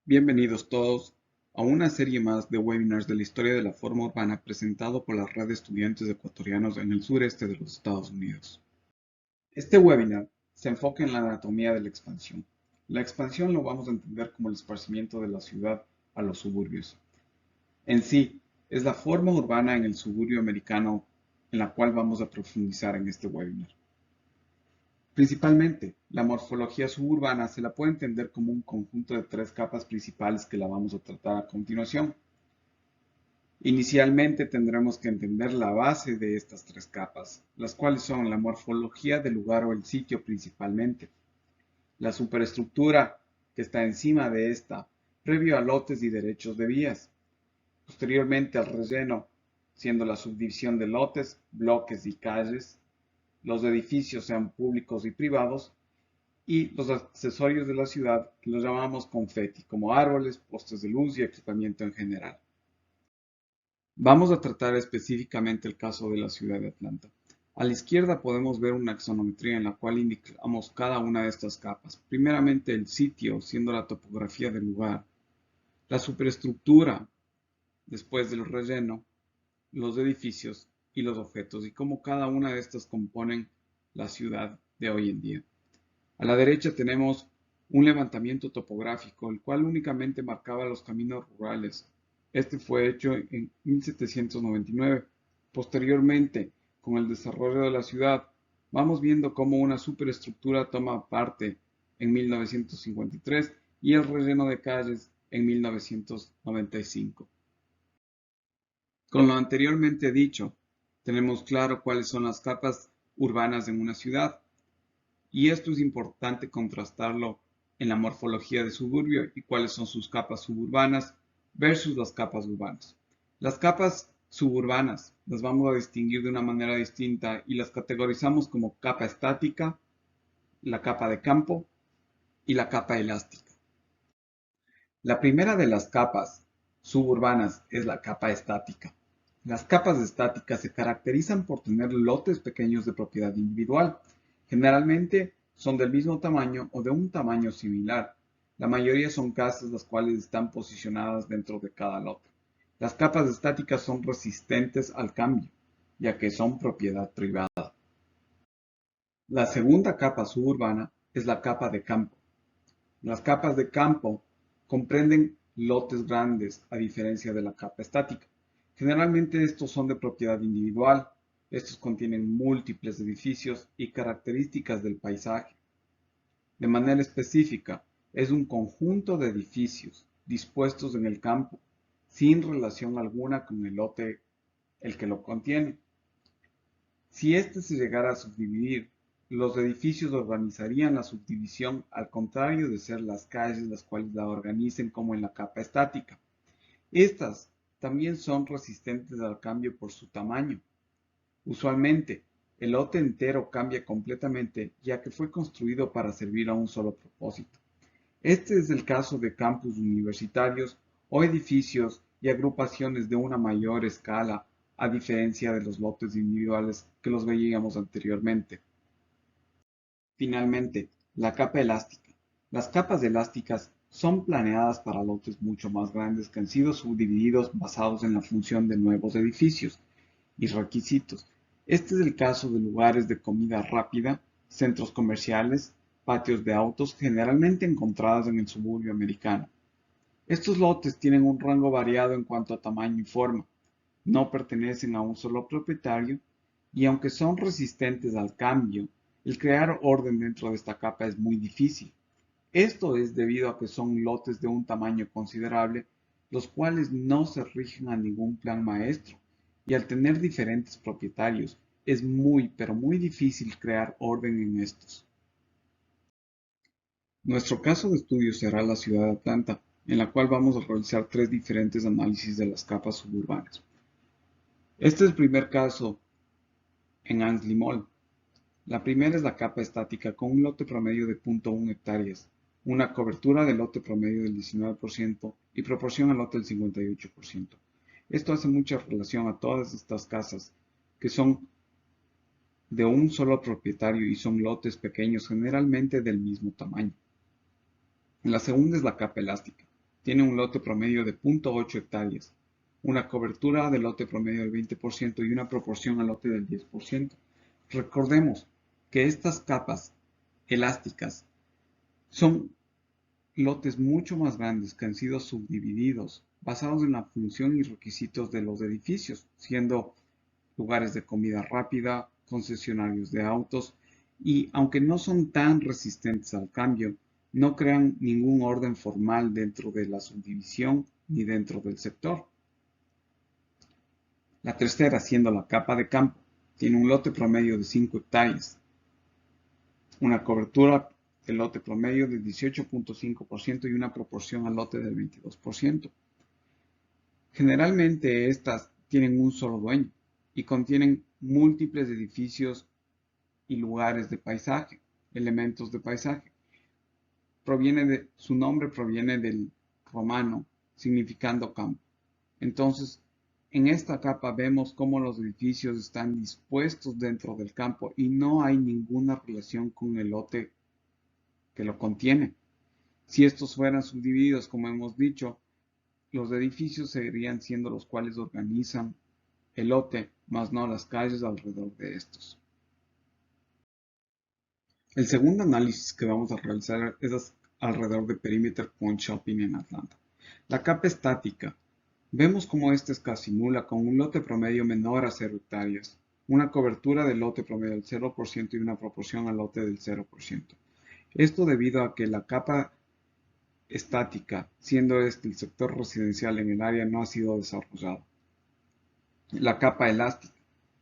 Bienvenidos todos a una serie más de webinars de la historia de la forma urbana presentado por la Red de Estudiantes Ecuatorianos en el sureste de los Estados Unidos. Este webinar se enfoca en la anatomía de la expansión. La expansión lo vamos a entender como el esparcimiento de la ciudad a los suburbios. En sí, es la forma urbana en el suburbio americano en la cual vamos a profundizar en este webinar. Principalmente, la morfología suburbana se la puede entender como un conjunto de tres capas principales que la vamos a tratar a continuación. Inicialmente tendremos que entender la base de estas tres capas, las cuales son la morfología del lugar o el sitio principalmente, la superestructura que está encima de esta, previo a lotes y derechos de vías, posteriormente el relleno, siendo la subdivisión de lotes, bloques y calles, los edificios sean públicos y privados, y los accesorios de la ciudad que los llamamos confeti, como árboles, postes de luz y equipamiento en general. Vamos a tratar específicamente el caso de la ciudad de Atlanta. A la izquierda podemos ver una axonometría en la cual indicamos cada una de estas capas. Primeramente el sitio, siendo la topografía del lugar, la superestructura, después del relleno, los edificios y los objetos, y cómo cada una de estas componen la ciudad de hoy en día. A la derecha tenemos un levantamiento topográfico, el cual únicamente marcaba los caminos rurales. Este fue hecho en 1799. Posteriormente, con el desarrollo de la ciudad, vamos viendo cómo una superestructura toma parte en 1953 y el relleno de calles en 1995. Con lo anteriormente dicho, tenemos claro cuáles son las capas urbanas en una ciudad. Y esto es importante contrastarlo en la morfología de suburbio y cuáles son sus capas suburbanas versus las capas urbanas. Las capas suburbanas las vamos a distinguir de una manera distinta y las categorizamos como capa estática, la capa de campo y la capa elástica. La primera de las capas suburbanas es la capa estática. Las capas estáticas se caracterizan por tener lotes pequeños de propiedad individual. Generalmente son del mismo tamaño o de un tamaño similar. La mayoría son casas las cuales están posicionadas dentro de cada lote. Las capas estáticas son resistentes al cambio, ya que son propiedad privada. La segunda capa suburbana es la capa de campo. Las capas de campo comprenden lotes grandes, a diferencia de la capa estática. Generalmente estos son de propiedad individual. Estos contienen múltiples edificios y características del paisaje. De manera específica, es un conjunto de edificios dispuestos en el campo, sin relación alguna con el lote el que lo contiene. Si éste se llegara a subdividir, los edificios organizarían la subdivisión al contrario de ser las calles las cuales la organicen como en la capa estática. Estas también son resistentes al cambio por su tamaño. Usualmente, el lote entero cambia completamente ya que fue construido para servir a un solo propósito. Este es el caso de campus universitarios o edificios y agrupaciones de una mayor escala, a diferencia de los lotes individuales que los veíamos anteriormente. Finalmente, la capa elástica. Las capas elásticas son planeadas para lotes mucho más grandes que han sido subdivididos basados en la función de nuevos edificios y requisitos. Este es el caso de lugares de comida rápida, centros comerciales, patios de autos generalmente encontrados en el suburbio americano. Estos lotes tienen un rango variado en cuanto a tamaño y forma, no pertenecen a un solo propietario y aunque son resistentes al cambio, el crear orden dentro de esta capa es muy difícil. Esto es debido a que son lotes de un tamaño considerable, los cuales no se rigen a ningún plan maestro, y al tener diferentes propietarios, es muy, pero muy difícil crear orden en estos. Nuestro caso de estudio será la ciudad de Atlanta, en la cual vamos a realizar tres diferentes análisis de las capas suburbanas. Este es el primer caso en Ansley Mall. La primera es la capa estática con un lote promedio de 0.1 hectáreas, una cobertura del lote promedio del 19% y proporción al lote del 58%. Esto hace mucha relación a todas estas casas que son de un solo propietario y son lotes pequeños generalmente del mismo tamaño. La segunda es la capa elástica. tiene un lote promedio de 0.8 hectáreas, una cobertura del lote promedio del 20% y una proporción al lote del 10%. Recordemos que estas capas elásticas son lotes mucho más grandes que han sido subdivididos basados en la función y requisitos de los edificios, siendo lugares de comida rápida, concesionarios de autos, y aunque no son tan resistentes al cambio, no crean ningún orden formal dentro de la subdivisión ni dentro del sector. La tercera, siendo la capa de campo, tiene un lote promedio de 5 hectáreas, una cobertura del lote promedio del 18.5% y una proporción al lote del 22%. Generalmente estas tienen un solo dueño y contienen múltiples edificios y lugares de paisaje, elementos de paisaje. Su nombre proviene del romano, significando campo. Entonces, en esta capa vemos cómo los edificios están dispuestos dentro del campo y no hay ninguna relación con el lote que lo contiene. Si estos fueran subdivididos, como hemos dicho, los edificios seguirían siendo los cuales organizan el lote, más no las calles alrededor de estos. El segundo análisis que vamos a realizar es alrededor de Perimeter Point Shopping en Atlanta. La capa estática. Vemos como esta es casi nula con un lote promedio menor a 0 hectáreas, una cobertura del lote promedio del 0% y una proporción al lote del 0%. Esto debido a que la capa estática, siendo este el sector residencial en el área, no ha sido desarrollado. La capa elástica,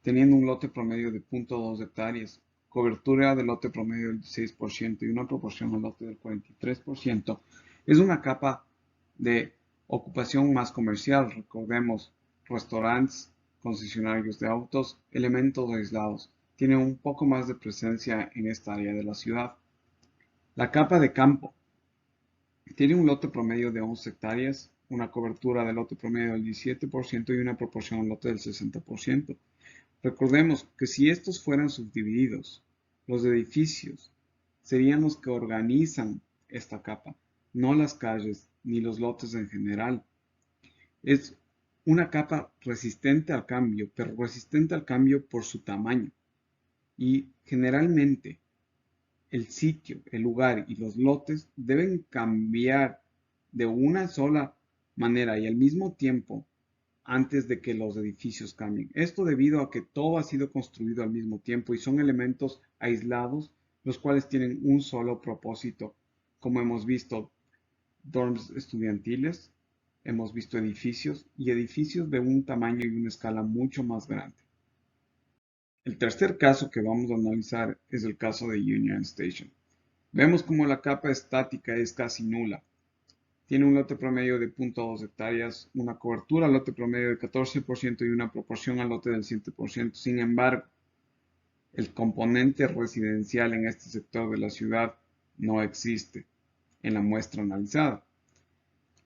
teniendo un lote promedio de 0.2 hectáreas, cobertura del lote promedio del 16% y una proporción al lote del 43%, es una capa de ocupación más comercial. Recordemos, restaurantes, concesionarios de autos, elementos aislados. Tiene un poco más de presencia en esta área de la ciudad. La capa de campo tiene un lote promedio de 11 hectáreas, una cobertura del lote promedio del 17% y una proporción al lote del 60%. Recordemos que si estos fueran subdivididos, los edificios serían los que organizan esta capa, no las calles ni los lotes en general. Es una capa resistente al cambio, pero resistente al cambio por su tamaño. Y generalmente el sitio, el lugar y los lotes deben cambiar de una sola manera y al mismo tiempo antes de que los edificios cambien. Esto debido a que todo ha sido construido al mismo tiempo y son elementos aislados, los cuales tienen un solo propósito. Como hemos visto, dorms estudiantiles, hemos visto edificios y edificios de un tamaño y una escala mucho más grande. El tercer caso que vamos a analizar es el caso de Union Station. Vemos como la capa estática es casi nula. Tiene un lote promedio de 0.2 hectáreas, una cobertura al lote promedio del 14% y una proporción al lote del 7%. Sin embargo, el componente residencial en este sector de la ciudad no existe en la muestra analizada.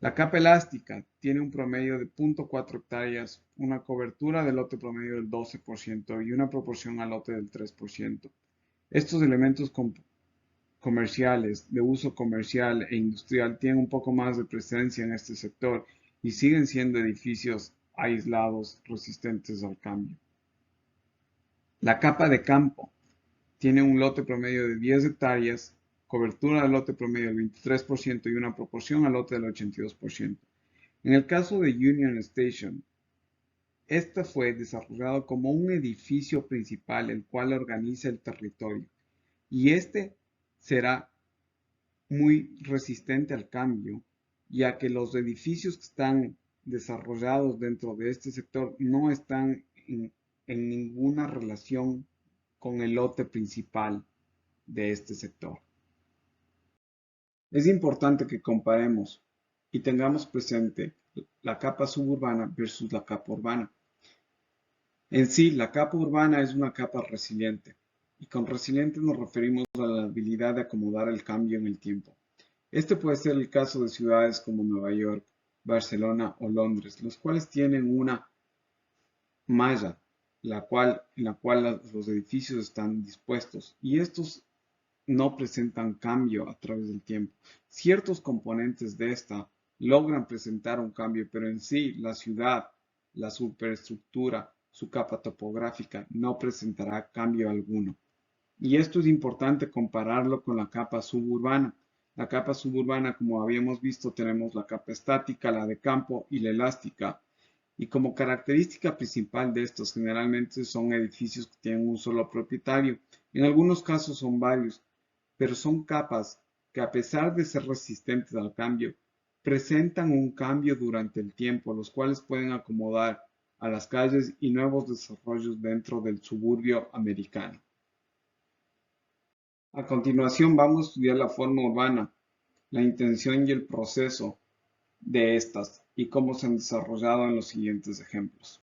La capa elástica tiene un promedio de 0.4 hectáreas, una cobertura del lote promedio del 12% y una proporción al lote del 3%. Estos elementos comerciales, de uso comercial e industrial, tienen un poco más de presencia en este sector y siguen siendo edificios aislados resistentes al cambio. La capa de campo tiene un lote promedio de 10 hectáreas, cobertura del lote promedio del 23% y una proporción al lote del 82%. En el caso de Union Station, este fue desarrollado como un edificio principal el cual organiza el territorio y este será muy resistente al cambio, ya que los edificios que están desarrollados dentro de este sector no están en ninguna relación con el lote principal de este sector. Es importante que comparemos y tengamos presente la capa suburbana versus la capa urbana. En sí, la capa urbana es una capa resiliente, y con resiliente nos referimos a la habilidad de acomodar el cambio en el tiempo. Este puede ser el caso de ciudades como Nueva York, Barcelona o Londres, los cuales tienen una malla en la cual los edificios están dispuestos y estos no presentan cambio a través del tiempo. Ciertos componentes de esta logran presentar un cambio, pero en sí la ciudad, la superestructura, su capa topográfica no presentará cambio alguno. Y esto es importante compararlo con la capa suburbana. La capa suburbana, como habíamos visto, tenemos la capa estática, la de campo y la elástica. Y como característica principal de estos, generalmente son edificios que tienen un solo propietario. En algunos casos son varios, pero son capas que a pesar de ser resistentes al cambio, presentan un cambio durante el tiempo, los cuales pueden acomodar a las calles y nuevos desarrollos dentro del suburbio americano. A continuación vamos a estudiar la forma urbana, la intención y el proceso de estas y cómo se han desarrollado en los siguientes ejemplos.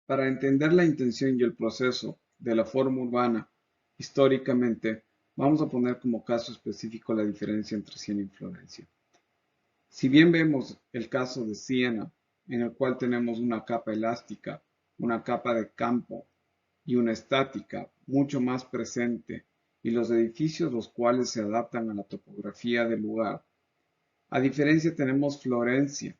Para entender la intención y el proceso de la forma urbana históricamente, vamos a poner como caso específico la diferencia entre Siena y Florencia. Si bien vemos el caso de Siena, en el cual tenemos una capa elástica, una capa de campo y una estática mucho más presente, y los edificios los cuales se adaptan a la topografía del lugar. A diferencia tenemos Florencia,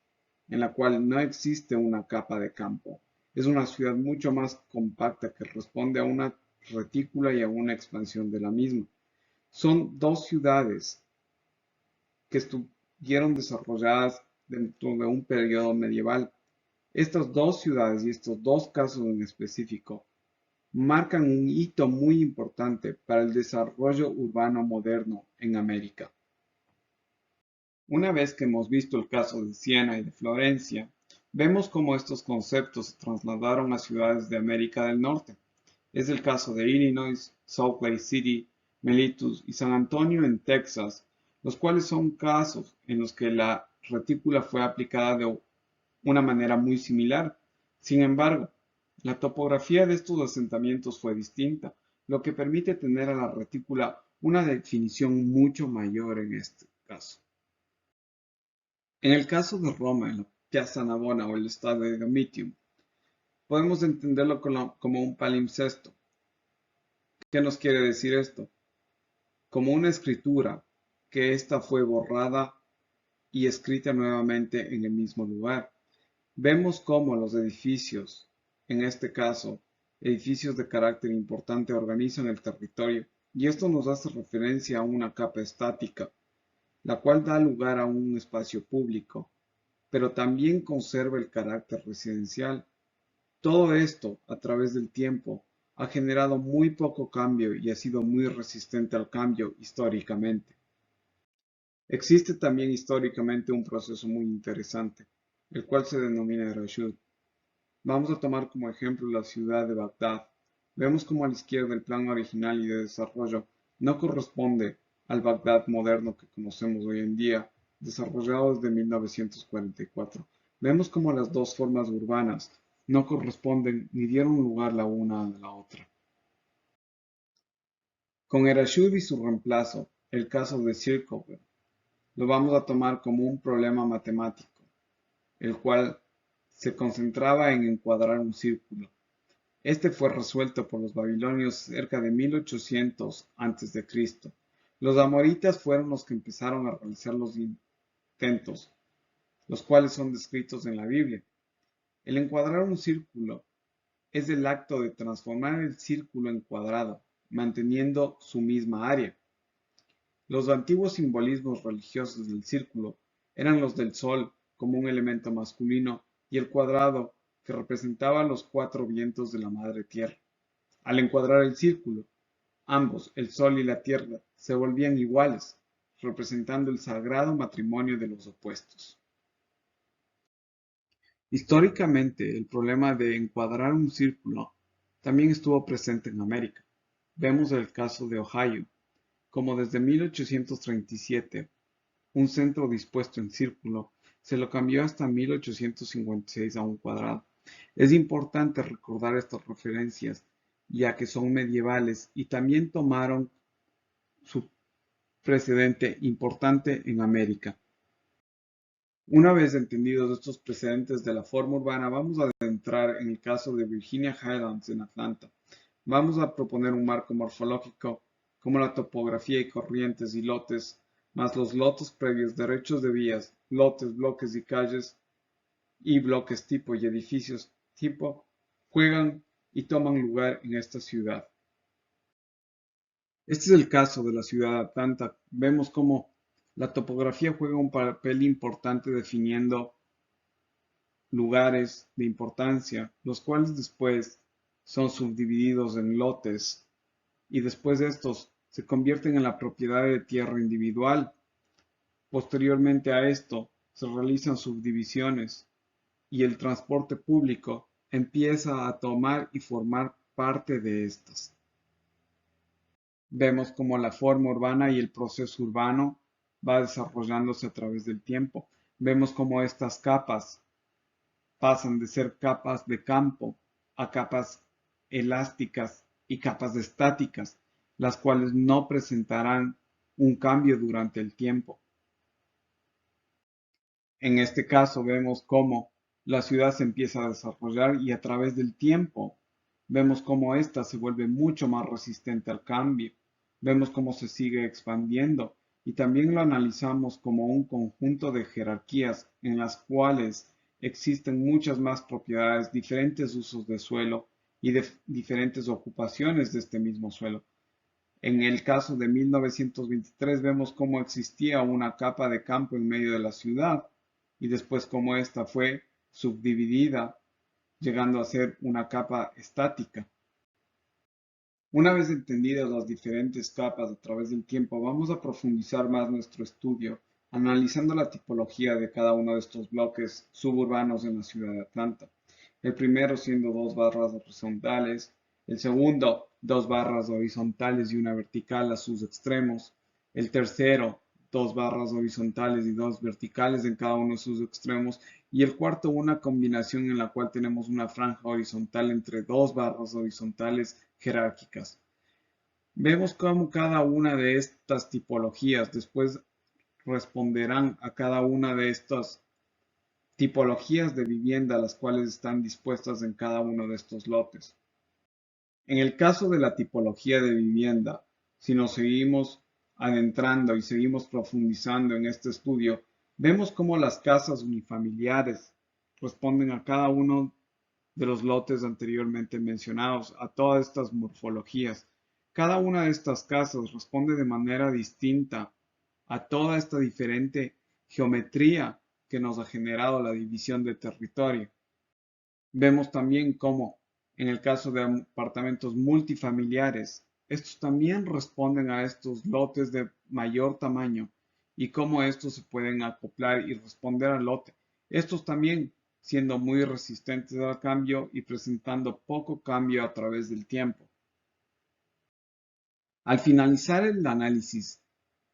en la cual no existe una capa de campo. Es una ciudad mucho más compacta que responde a una retícula y a una expansión de la misma. Son dos ciudades que estuvieron desarrolladas dentro de un periodo medieval. Estas dos ciudades y estos dos casos en específico marcan un hito muy importante para el desarrollo urbano moderno en América. Una vez que hemos visto el caso de Siena y de Florencia, vemos cómo estos conceptos se trasladaron a ciudades de América del Norte. Es el caso de Illinois, Salt Lake City, Mellitus y San Antonio en Texas, los cuales son casos en los que la retícula fue aplicada de una manera muy similar. Sin embargo, la topografía de estos asentamientos fue distinta, lo que permite tener a la retícula una definición mucho mayor en este caso. En el caso de Roma, en la Piazza Navona o el Stadio Domitium, podemos entenderlo como un palimpsesto. ¿Qué nos quiere decir esto? Como una escritura, que ésta fue borrada y escrita nuevamente en el mismo lugar. Vemos cómo los edificios, en este caso, edificios de carácter importante, organizan el territorio, y esto nos hace referencia a una capa estática, la cual da lugar a un espacio público, pero también conserva el carácter residencial. Todo esto, a través del tiempo, ha generado muy poco cambio y ha sido muy resistente al cambio históricamente. Existe también históricamente un proceso muy interesante, el cual se denomina Rashid. Vamos a tomar como ejemplo la ciudad de Bagdad. Vemos como a la izquierda el plan original y de desarrollo no corresponde al Bagdad moderno que conocemos hoy en día, desarrollado desde 1944. Vemos como las dos formas urbanas no corresponden ni dieron lugar la una a la otra. Con Erashud y su reemplazo, el caso de Circlever, lo vamos a tomar como un problema matemático, el cual se concentraba en encuadrar un círculo. Este fue resuelto por los babilonios cerca de 1800 a.C. Los amoritas fueron los que empezaron a realizar los intentos, los cuales son descritos en la Biblia. El encuadrar un círculo es el acto de transformar el círculo en cuadrado, manteniendo su misma área. Los antiguos simbolismos religiosos del círculo eran los del sol como un elemento masculino y el cuadrado que representaba los cuatro vientos de la madre tierra. Al encuadrar el círculo, ambos, el sol y la tierra, se volvían iguales, representando el sagrado matrimonio de los opuestos. Históricamente, el problema de encuadrar un círculo también estuvo presente en América. Vemos el caso de Ohio, como desde 1837 un centro dispuesto en círculo se lo cambió hasta 1856 a un cuadrado. Es importante recordar estas referencias, ya que son medievales y también tomaron su precedente importante en América. Una vez entendidos estos precedentes de la forma urbana, vamos a adentrar en el caso de Virginia Highlands en Atlanta. Vamos a proponer un marco morfológico como la topografía y corrientes y lotes más los lotes previos, derechos de vías, lotes, bloques y calles y bloques tipo y edificios tipo, juegan y toman lugar en esta ciudad. Este es el caso de la ciudad de Atlanta. Vemos cómo la topografía juega un papel importante definiendo lugares de importancia, los cuales después son subdivididos en lotes y después de estos se convierten en la propiedad de tierra individual. Posteriormente a esto se realizan subdivisiones y el transporte público empieza a tomar y formar parte de estas. Vemos cómo la forma urbana y el proceso urbano va desarrollándose a través del tiempo. Vemos cómo estas capas pasan de ser capas de campo a capas elásticas y capas estáticas, las cuales no presentarán un cambio durante el tiempo. En este caso vemos cómo la ciudad se empieza a desarrollar y a través del tiempo vemos cómo ésta se vuelve mucho más resistente al cambio. Vemos cómo se sigue expandiendo y también lo analizamos como un conjunto de jerarquías en las cuales existen muchas más propiedades, diferentes usos de suelo y de diferentes ocupaciones de este mismo suelo. En el caso de 1923 vemos cómo existía una capa de campo en medio de la ciudad y después cómo esta fue subdividida, llegando a ser una capa estática. Una vez entendidas las diferentes capas a través del tiempo, vamos a profundizar más nuestro estudio, analizando la tipología de cada uno de estos bloques suburbanos en la ciudad de Atlanta. El primero siendo dos barras horizontales, el segundo dos barras horizontales y una vertical a sus extremos, el tercero dos barras horizontales y dos verticales en cada uno de sus extremos, y el cuarto una combinación en la cual tenemos una franja horizontal entre dos barras horizontales jerárquicas. Vemos cómo cada una de estas tipologías después responderán a cada una de estas tipologías de vivienda las cuales están dispuestas en cada uno de estos lotes. En el caso de la tipología de vivienda, si nos seguimos adentrando y seguimos profundizando en este estudio, vemos cómo las casas unifamiliares responden a cada uno de los lotes anteriormente mencionados, a todas estas morfologías. Cada una de estas casas responde de manera distinta a toda esta diferente geometría que nos ha generado la división de territorio. Vemos también cómo, en el caso de apartamentos multifamiliares, estos también responden a estos lotes de mayor tamaño y cómo estos se pueden acoplar y responder al lote. Estos también siendo muy resistentes al cambio y presentando poco cambio a través del tiempo. Al finalizar el análisis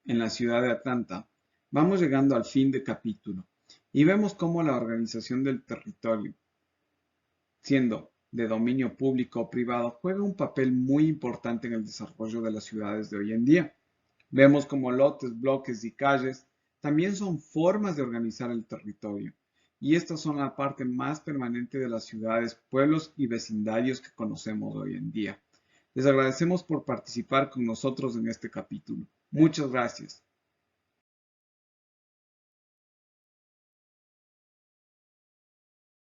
en la ciudad de Atlanta, vamos llegando al fin de capítulo y vemos cómo la organización del territorio, siendo de dominio público o privado, juega un papel muy importante en el desarrollo de las ciudades de hoy en día. Vemos como lotes, bloques y calles también son formas de organizar el territorio, y estas son la parte más permanente de las ciudades, pueblos y vecindarios que conocemos hoy en día. Les agradecemos por participar con nosotros en este capítulo. Muchas gracias.